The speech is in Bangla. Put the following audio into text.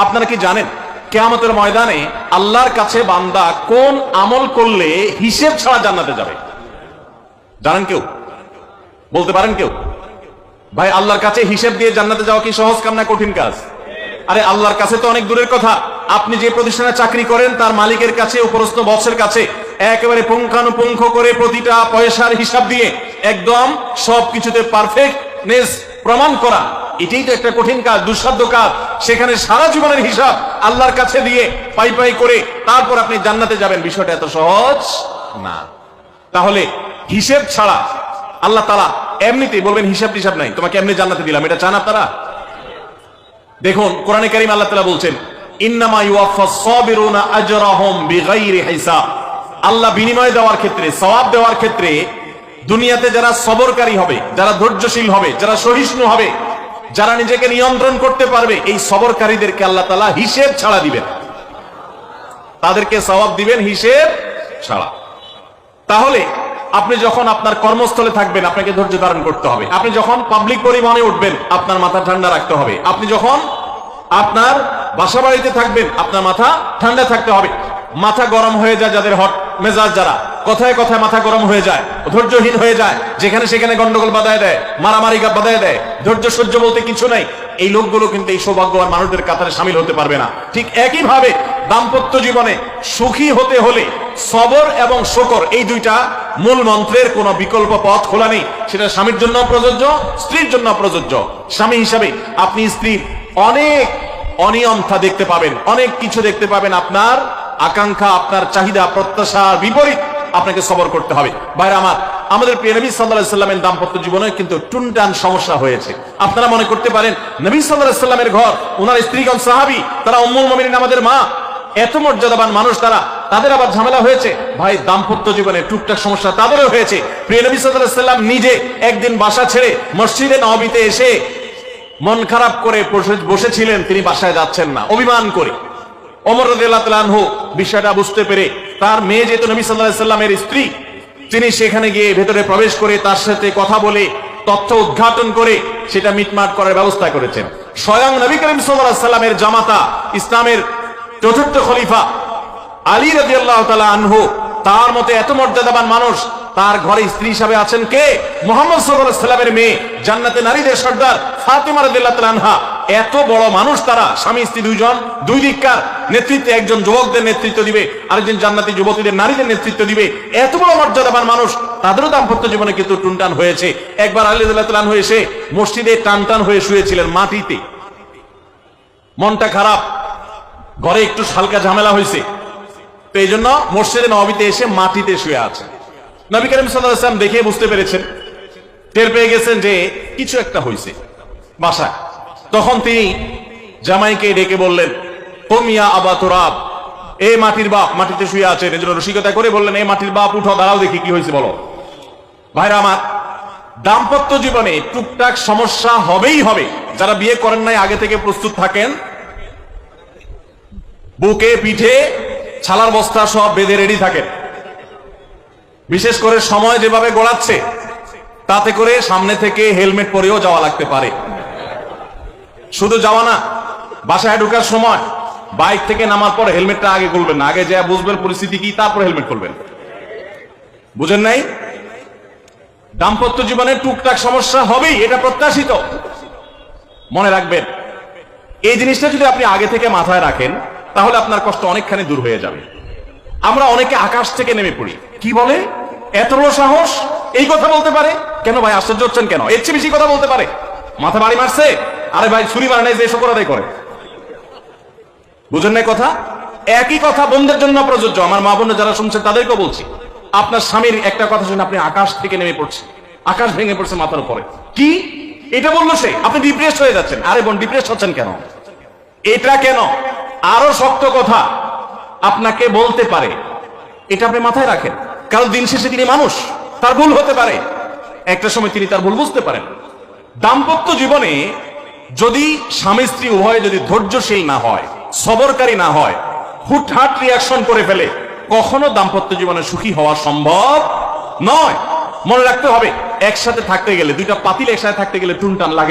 আপনারা কি জানেন কিয়ামতের ময়দানে আল্লাহর কাছে বান্দা কোন আমল করলে হিসেব ছাড়া জান্নাতে যাবে? জানেন কেউ? বলতে পারেন কেউ? ভাই, আল্লাহর কাছে হিসেব দিয়ে জান্নাতে যাওয়া কি সহজ কাম না কঠিন কাজ? আরে আল্লাহর কাছে তো অনেক দূরের কথা। আপনি যে প্রতিষ্ঠানে চাকরি করেন তার মালিকের কাছে, উপরস্থ বসের কাছে একেবারে পুঙ্খানুপুঙ্খ করে প্রতিটা পয়সার হিসাব দিয়ে একদম সবকিছুতে পারফেক্টনেস প্রমাণ করা, এটাই তো একটা কঠিন কাজ, দুঃসাধ্য কাজ। সেখানে সারা জীবনের হিসাব আল্লাহর কাছে দিয়ে পাই পাই করে তারপর আপনি জান্নাতে যাবেন, বিষয়টা এত সহজ না। তাহলে হিসেব ছাড়া আল্লাহ তাআলা এমনিতেই বলবেন হিসাব টিসাব নাই, তোমাকে এমনি জান্নাতে দিলাম, এটা চান আপনারা? দেখুন কোরআনে কারীম আল্লাহ তাআলা বলছেন ইন্নামা ইউওয়াফাস সাবিরুনা আজরাহুম বিগাইরি হিসাব। আল্লাহ বিনিময় দেওয়ার ক্ষেত্রে, সওয়াব দেওয়ার ক্ষেত্রে দুনিয়াতে যারা সবরকারী হবে, যারা ধৈর্যশীল হবে, যারা সহিষ্ণু হবে, যারা নিজেকে নিয়ন্ত্রণ করতে পারবে, এই সবরকারীদেরকে আল্লাহ তাআলা হিসেব ছাড়া দিবেন, তাদেরকে সওয়াব দিবেন হিসেব ছাড়া। তাহলে আপনি যখন আপনার কর্মস্থলে থাকবেন আপনাকে ধৈর্য ধারণ করতে হবে। আপনি যখন পাবলিক পরিবহনে উঠবেন আপনার মাথা ঠান্ডা রাখতে হবে। আপনি যখন আপনার বাসা বাড়িতে থাকবেন আপনার মাথা ঠান্ডা থাকতে হবে। মাথা গরম হয়ে যায় যাদের, হট মেজাজ যারা, কথায় কথায় মাথা গরম হয়ে যায়, ধৈর্যহীন হয়ে যায়, যেখানে সেখানে গন্ডগোল বাধায় দেয়, মারামারি বাধায় দেয়, ধৈর্য সহ্য বলতে কিছু নাই, এই লোকগুলো কিন্তু এই সৌভাগ্যবান মানুষদের কাতারে শামিল হতে পারবে না। ঠিক একই ভাবে দাম্পত্য জীবনে সুখী হতে হলে সবর এবং শুকর, এই দুইটা মূল মন্ত্রের কোনো বিকল্প পথ খোলা নেই। সেটা স্বামীর জন্য প্রযোজ্য, স্ত্রীর জন্য প্রযোজ্য। স্বামী হিসাবে আপনি স্ত্রীর অনেক অনিয়মতা দেখতে পাবেন, অনেক কিছু দেখতে পাবেন, আপনার আকাঙ্ক্ষা, আপনার চাহিদা প্রত্যাশার বিপরীত আপনাকে সবর করতে হবে। ভাইরা আমার, আমাদের প্রিয় নবী সাল্লাল্লাহু আলাইহি সাল্লামের দাম্পত্য জীবনে কিন্তু টুনটান সমস্যা হয়েছে। আপনারা মনে করতে পারেন নবী সাল্লাল্লাহু আলাইহি সাল্লামের ঘর, ওনার স্ত্রীগণ সাহাবী, তারা উম্মুল মুমিনিন আমাদের মা, এত মর্যাদাবান মানুষ তারা, তাদের আবার ঝামেলা হয়েছে। ভাই, দাম্পত্য জীবনে টুকটাক সমস্যা তাদেরও হয়েছে। প্রিয় নবী সাল্লাল্লাহু আলাইহি সাল্লাম নিজে একদিন বাসা ছেড়ে মসজিদে নববীতে এসে মন খারাপ করে বসেছিলেন, তিনি বাসায় যাচ্ছেন না, অভিমান করে। ওমর রাদিয়াল্লাহু তাআলা আনহু বিষয়টা বুঝতে পেরে তার মেয়ে যেহেতু নবী সাল্লাল্লাহু আলাইহি সাল্লামের স্ত্রী, তিনি সেখানে গিয়ে ভেতরে প্রবেশ করে তার সাথে কথা বলে তথ্য উদ্ঘাটন করে সেটা মিটমাট করার ব্যবস্থা করেছেন। স্বয়ং নবী করিম সাল্লাল্লাহু আলাইহি সাল্লামের জামাতা, ইসলামের চতুর্থ খলিফা আলী রাদিয়াল্লাহু তাআলা আনহু, তার মতে এত মর্যাদাবান মানুষ, তার ঘরে স্ত্রী হিসাবে আছেন কে? মুহাম্মদ সাল্লাল্লাহু আলাইহি সাল্লামের মেয়ে, জান্নাতে নারীদের সর্দার ফাতিমা রাদিয়াল্লাহু তাআলা আনহা। এত বড় মানুষ তারা, স্বামী স্ত্রী দুইজন, দুই দিককার নেতৃত্বে, একজন যুবকদের নেতৃত্ব দিবে, আরেকজন জান্নাতি যুবতীদের, নারীদের নেতৃত্ব দিবে। এত বড় মর্যাদাবান মানুষ, তাদেরও দাম্পত্য জীবনে কিন্তু টুনটান হয়েছে। একবার আলী রাদিয়াল্লাহু তাআলা আনহু এসে মসজিদে টানটান হয়ে শুয়েছিলেন মাটিতে, মনটা খারাপ, ঘরে একটু হালকা ঝামেলা হয়েছে, তো এই জন্য মসজিদে নববীতে এসে মাটিতে শুয়ে আছে। নবী করিম সাল্লাল্লাহু আলাইহি ওয়াসাল্লাম দেখে বুঝতে পেরেছেন, টের পেয়ে গেছেন যে কিছু একটা হয়েছে বাসায়। তখন তিনি জামাইকে ডেকে বললেন, তুমিয়া আবা তুরাব, এ মাটির বাপ, মাটিতে শুয়ে আছেন, এজন্য রসিকতা করে বললেন, এ মাটির বাপ উঠো, দাঁড়াও দেখি কি হয়েছে বলো। ভাইরা আমার, দাম্পত্য জীবনে টুকটাক সমস্যা হবেই হবে। যারা বিয়ে করেন নাই আগে থেকে প্রস্তুত থাকেন, বুকে পিঠে ছালার বস্তা সব বেঁধে রেডি থাকেন। বিশেষ করে সময় যেভাবে গড়াচ্ছে তাতে করে সামনে থেকে হেলমেট পরেও যাওয়া লাগতে পারে। শুধু যাওয়া না, বাসায় ঢোকার সময় বাইক থেকে নামার পর হেলমেটটা আগে খুলবেন না, আগে যা বুঝবেন পরিস্থিতি কি, তারপর হেলমেট খুলবেন। বুঝেন নাই? দাম্পত্য জীবনে টুকটাক সমস্যা হবেই, এটা প্রত্যাশিত। মনে রাখবেন, এই জিনিসটা যদি আপনি আগে থেকে মাথায় রাখেন তাহলে আপনার কষ্ট অনেকখানি দূর হয়ে যাবে। আমরা অনেকে আকাশ থেকে নেমে পড়ি, কি বলে, এত বড় সাহস, এই কথা বলতে পারে কেন? ভাই আশ্চর্য হচ্ছেন কেন? এর চেয়ে বেশি কথা বলতে পারে, মাথা বাড়ি মারছে, আরে ভাই ছুরি মারে নাই যে শুকর আদায় করে। বুঝেন নাই কথা? একই কথা বোনদের জন্য প্রযোজ্য। আমার মা বোন যারা শুনছেন তাদেরকেও বলছি, আপনার স্বামীর একটা কথা শুনে আপনি আকাশ থেকে নেমে পড়ছে, আকাশ ভেঙে পড়ছে মাথার উপরে, কি এটা বললো সে, আপনি ডিপ্রেসড হয়ে যাচ্ছেন। আরে বোন, ডিপ্রেসড হচ্ছেন কেন? এটা কেন? আরো শক্ত কথা আপনাকে বলতে পারে, এটা আপনি মাথায় রাখেন, কারণ দিন শেষে তিনি মানুষ, তার ভুল হতে পারে, একটা সময় তিনি তার ভুল বুঝতে পারেন। দাম্পত্য জীবনে যদি স্বামী স্ত্রী উভয়ে যদি ধৈর্যশীল না হয়, সবরকারী না হয়, হুটহাট রিয়াকশন করে ফেলে, কখনো দাম্পত্য জীবনে সুখী হওয়া সম্ভব নয়। মনে রাখতে হবে, একসাথে থাকতে গেলে, দুইটা পাতিল একসাথে থাকতে গেলে টুনটান লাগে।